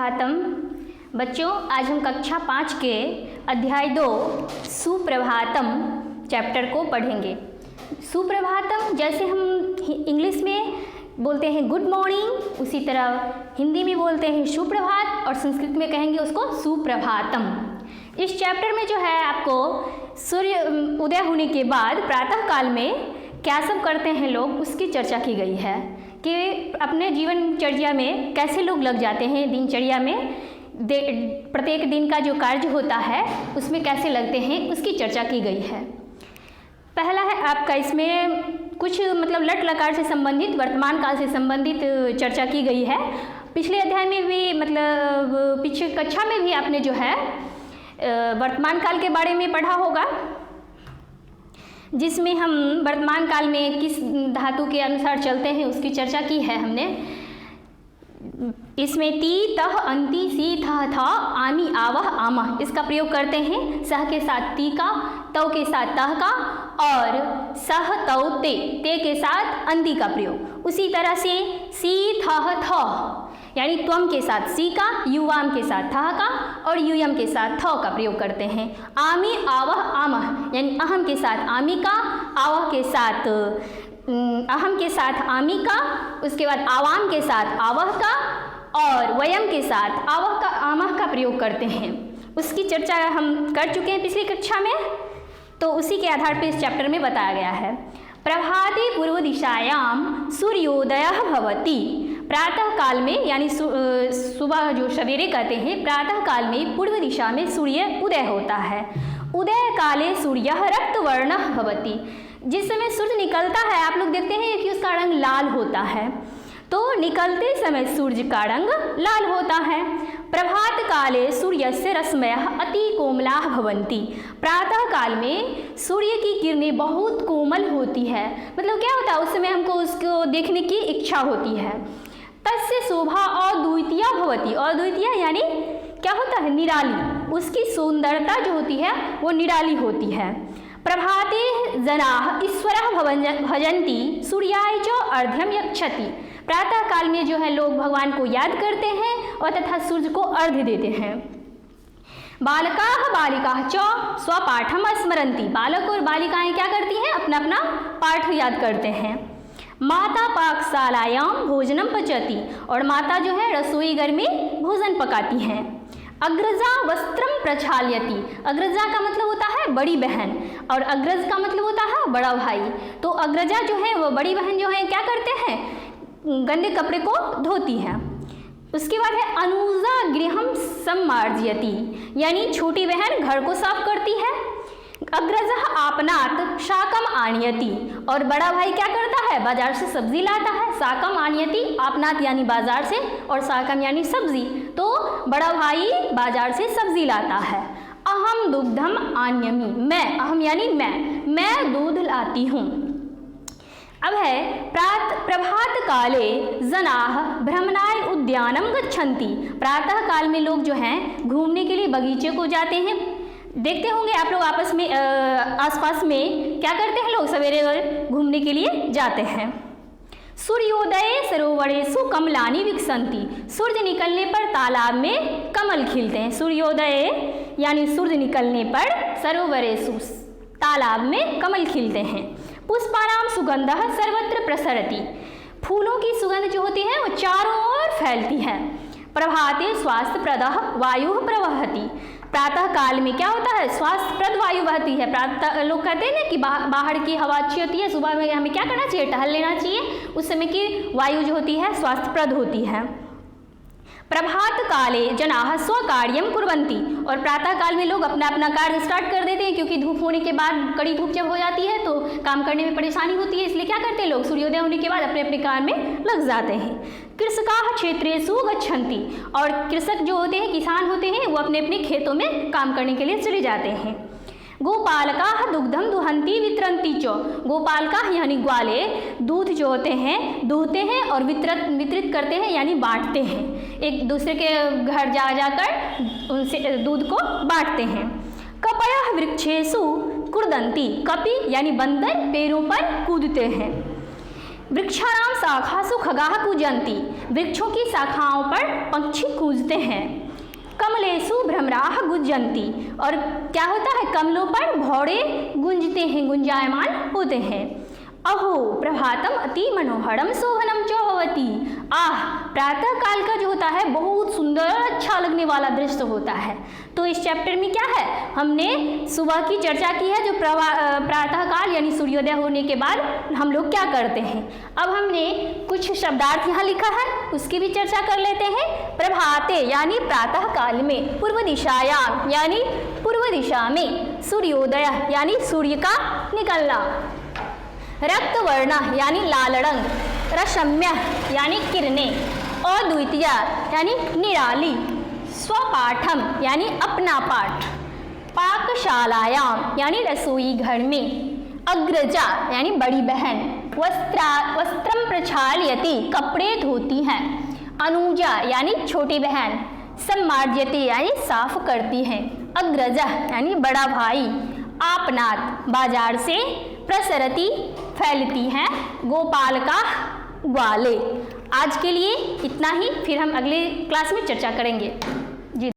सुप्रभातम। बच्चों, आज हम कक्षा 5 के अध्याय 2 सुप्रभातम चैप्टर को पढ़ेंगे। सुप्रभातम जैसे हम इंग्लिश में बोलते हैं गुड मॉर्निंग, उसी तरह हिंदी में बोलते हैं सुप्रभात और संस्कृत में कहेंगे उसको सुप्रभातम। इस चैप्टर में जो है आपको सूर्य उदय होने के बाद प्रातः काल में क्या सब करते हैं लोग, उसकी चर्चा की गई है कि अपने जीवनचर्या में कैसे लोग लग जाते हैं, दिनचर्या में प्रत्येक दिन का जो कार्य होता है उसमें कैसे लगते हैं, उसकी चर्चा की गई है। पहला है आपका इसमें कुछ मतलब लट लकार से संबंधित, वर्तमान काल से संबंधित चर्चा की गई है। पिछले अध्याय में भी मतलब पिछले कक्षा में भी आपने जो है वर्तमान काल के बारे में पढ़ा होगा, जिसमें हम वर्तमान काल में किस धातु के अनुसार चलते हैं उसकी चर्चा की है हमने। इसमें ती तह अंति सी था था आमी आवह आमह इसका प्रयोग करते हैं। सह के साथ ती का, तव के साथ तह का और सह तव ते के साथ अंति का प्रयोग। उसी तरह से सी थह थ यानी त्वम के साथ सी का, युवाम के साथ था का और युयम के साथ थ का प्रयोग करते हैं। आमी आवह आमह यानी अहम के साथ आमी का, आवह के साथ अहम के साथ आमी का, उसके बाद आवाम के साथ आवह का और वयम के साथ आवह का आमह का प्रयोग करते हैं। उसकी चर्चा हम कर चुके हैं पिछली कक्षा में, तो उसी के आधार पर इस चैप्टर में बताया गया है। प्रभाते पूर्व दिशायाम सूर्योदयः भवति। प्रातः काल में यानी सुबह जो सवेरे कहते हैं, प्रातः काल में पूर्व दिशा में सूर्य उदय होता है। उदय काले सूर्यः रक्तवर्णः भवति। जिस समय सूर्य निकलता है आप लोग देखते हैं कि उसका रंग लाल होता है, तो निकलते समय सूर्य का रंग लाल होता है। प्रभात काले सूर्यस्य रश्मयः अति कोमलाः भवन्ति। प्रातः काल में सूर्य की किरणें बहुत कोमल होती है, मतलब क्या होता है उस समय हमको उसको देखने की इच्छा होती है। तस्य शोभा अद्वितीया भवति। अद्वितीया यानी क्या होता है, निराली, उसकी सुंदरता जो होती है वो निराली होती है। प्रभाते जनाः ईश्वरः भजन्ति सूर्याय च अर्घ्यं यच्छति। प्रातः काल में जो है लोग भगवान को याद करते हैं और तथा सूर्य को अर्घ्य देते हैं। बालकाः बालिकाः च स्वपाठं स्मरन्ति। बालक और बालिकाएं क्या करती हैं, अपना अपना पाठ याद करते हैं। माता पाकशालायां भोजनम पचती। और माता जो है रसोई घर में भोजन पकाती हैं। अग्रजा वस्त्रम प्रक्षाल्यति। अग्रजा का मतलब होता है बड़ी बहन और अग्रज का मतलब होता है बड़ा भाई। तो अग्रजा जो है वो बड़ी बहन जो है क्या करते हैं, गंदे कपड़े को धोती है। उसके बाद है अनुजा गृहम सम्मार्जयति यानी छोटी बहन घर को साफ करती है। अग्रजः आपनात शाकम आनयति। और बड़ा भाई क्या करता है, बाजार से सब्जी लाता है। शाकम आनयति, आपनात यानी बाजार से और शाकम यानी सब्जी, तो बड़ा भाई बाजार से सब्जी लाता है। अहम दुग्धम आन्यमी। मैं, अहम यानी मैं दूध लाती हूँ। अब है प्रभात काले जनाः भ्रमणाय उद्यानम गच्छन्ति। प्रातः काल में लोग जो हैं घूमने के लिए बगीचे को जाते हैं। देखते होंगे आप लोग आपस में आसपास में क्या करते हैं, लोग सवेरे घूमने के लिए जाते हैं। सूर्योदय सरोवरेषु कमलानि विकसन्ति। सूर्य निकलने पर तालाब में कमल खिलते हैं। सूर्योदय यानी सूर्य निकलने पर सरोवरेषु तालाब में कमल खिलते हैं। पुष्पानां सुगंधः सर्वत्र प्रसरति। फूलों की सुगंध जो होती है वो चारों ओर फैलती है। प्रभाते स्वास्थ्यप्रदः वायुः प्रवहति। प्रातः काल में क्या होता है, स्वास्थ्यप्रद वायु बहती है। प्रातः लोग कहते हैं ना कि बाहर की हवा अच्छी होती है, सुबह में हमें क्या करना चाहिए, टहल लेना चाहिए। उस समय की वायु जो होती है स्वास्थ्यप्रद होती है। प्रभात काले जनाः स्वकार्यं कुर्वन्ति। और प्रातः काल में लोग अपना अपना कार्य स्टार्ट कर देते हैं, क्योंकि धूप होने के बाद कड़ी धूप जब हो जाती है तो काम करने में परेशानी होती है, इसलिए क्या करते हैं लोग सूर्योदय होने के बाद अपने अपने कार्य में लग जाते हैं। कृषकाः क्षेत्रेषु गच्छन्ति। और कृषक जो होते हैं, किसान होते हैं, वो अपने अपने खेतों में काम करने के लिए चले जाते हैं। गोपालकाः दुग्धम दुहन्ति वितरन्ति च। गोपालकाः यानी ग्वाले दूध जो होते हैं दूहते हैं और वितरित करते हैं यानी बांटते हैं, एक दूसरे के घर जा जाकर उनसे दूध को बांटते हैं। कपयः वृक्षेषु कुर्दन्ति। कपि यानी बंदर पेड़ों पर कूदते हैं। वृक्षाणाम शाखासु खगाः कूजन्ति, वृक्षों की शाखाओं पर पंछी कूजते हैं। कमलेषु भ्रमराः गुंजन्ति, और क्या होता है, कमलों पर भौरे गुंजते हैं, गुंजायमान होते हैं। अहो प्रभातम अति मनोहरम शोभनम च भवति, आह प्रातः काल का जो होता है बहुत सुंदर अच्छा लगने वाला दृश्य होता है। तो इस चैप्टर में क्या है, हमने सुबह की चर्चा की है, जो प्रातः काल यानी सूर्योदय होने के बाद हम लोग क्या करते हैं। अब हमने कुछ शब्दार्थ यहाँ लिखा है, उसकी भी चर्चा कर लेते हैं। प्रभाते यानी प्रातः काल में, पूर्व दिशायाम यानी पूर्व दिशा में, सूर्योदय यानी सूर्य का निकलना, रक्तवर्ण यानी लाल रंग, रश्म्य यानी किरणें, अद्वितीय यानी निराली, स्वपाठम यानी अपना पाठ, पाकशालायाम यानी रसोई घर में, अग्रजा यानी बड़ी बहन, वस्त्रम प्रक्षालयति कपड़े धोती हैं, अनुजा यानी छोटी बहन, सम्मार्जयति यानी साफ करती हैं, अग्रजा यानी बड़ा भाई, आपनात बाजार से, प्रसरति फैलती हैं, गोपाल का ग्वाले। आज के लिए इतना ही, फिर हम अगले क्लास में चर्चा करेंगे।